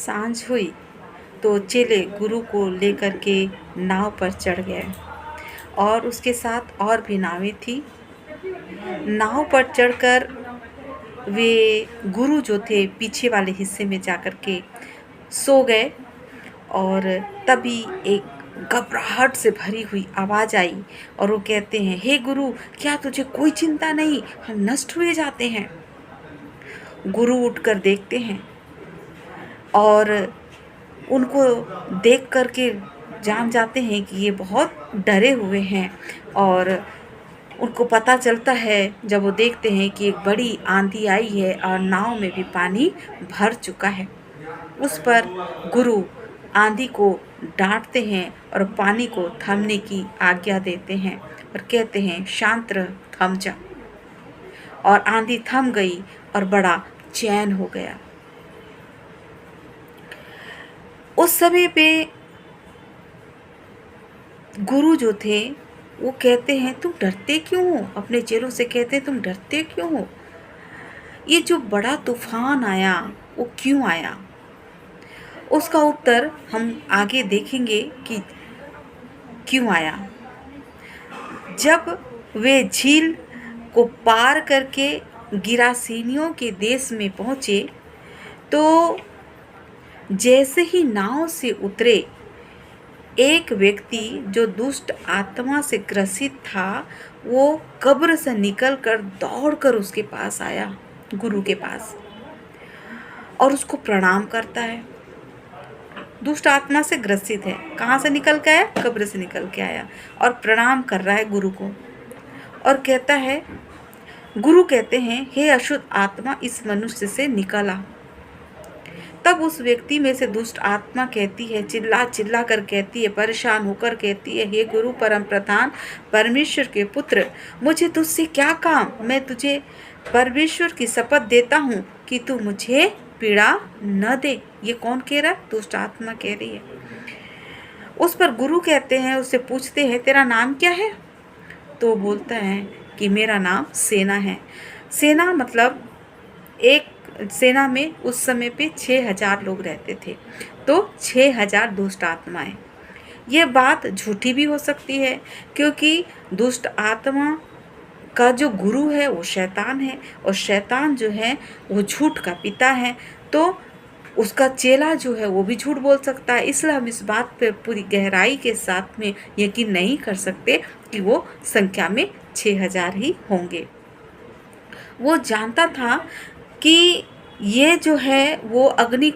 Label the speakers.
Speaker 1: सांझ हुई तो चेले गुरु को लेकर के नाव पर चढ़ गए और उसके साथ और भी नावें थी। नाव पर चढ़कर वे गुरु जो थे पीछे वाले हिस्से में जाकर के सो गए और तभी एक घबराहट से भरी हुई आवाज़ आई और वो कहते हैं, हे गुरु, क्या तुझे कोई चिंता नहीं, हम नष्ट हुए जाते हैं। गुरु उठकर देखते हैं और उनको देख कर के जान जाते हैं कि ये बहुत डरे हुए हैं और उनको पता चलता है जब वो देखते हैं कि एक बड़ी आंधी आई है और नाव में भी पानी भर चुका है। उस पर गुरु आंधी को डांटते हैं और पानी को थमने की आज्ञा देते हैं और कहते हैं, शांत रह, थम जा। और आंधी थम गई और बड़ा चैन हो गया। उस समय पे गुरु जो थे वो कहते हैं, तुम डरते क्यों हो? अपने चेलों से कहते हैं, तुम डरते क्यों हो? ये जो बड़ा तूफान आया वो क्यों आया? उसका उत्तर हम आगे देखेंगे कि क्यों आया। जब वे झील को पार करके गिरासीनियों के देश में पहुँचे तो जैसे ही नाव से उतरे, एक व्यक्ति जो दुष्ट आत्मा से ग्रसित था वो कब्र से निकलकर दौड़कर उसके पास आया, गुरु के पास, और उसको प्रणाम करता है। दुष्ट आत्मा से ग्रसित है, कहाँ से निकल के आया? कब्र से निकल के आया और प्रणाम कर रहा है गुरु को और कहता है, गुरु कहते हैं, हे अशुद्ध आत्मा, इस मनुष्य से निकल आ। तब उस व्यक्ति में से दुष्ट आत्मा कहती है, चिल्ला चिल्ला कर कहती है, परेशान होकर कहती है, हे गुरु परम प्रधान, परमेश्वर के पुत्र, मुझे तुझसे क्या काम? मैं तुझे परमेश्वर की शपथ देता हूँ कि तू मुझे पीड़ा न दे। ये कौन कह रहा है? दुष्ट आत्मा कह रही है। उस पर गुरु कहते हैं, उससे पूछते हैं, तेरा नाम क्या है? तो बोलता है कि मेरा नाम सेना है। सेना मतलब एक सेना में उस समय पे 6000 लोग रहते थे, तो 6000 दुष्ट आत्माएं। ये बात झूठी भी हो सकती है क्योंकि दुष्ट आत्मा का जो गुरु है वो शैतान है और शैतान जो है वो झूठ का पिता है, तो उसका चेला जो है वो भी झूठ बोल सकता है। इसलिए हम इस बात पे पूरी गहराई के साथ में यकीन नहीं कर सकते कि वो संख्या में 6000 ही होंगे। वो जानता था कि ये जो है वो अग्नि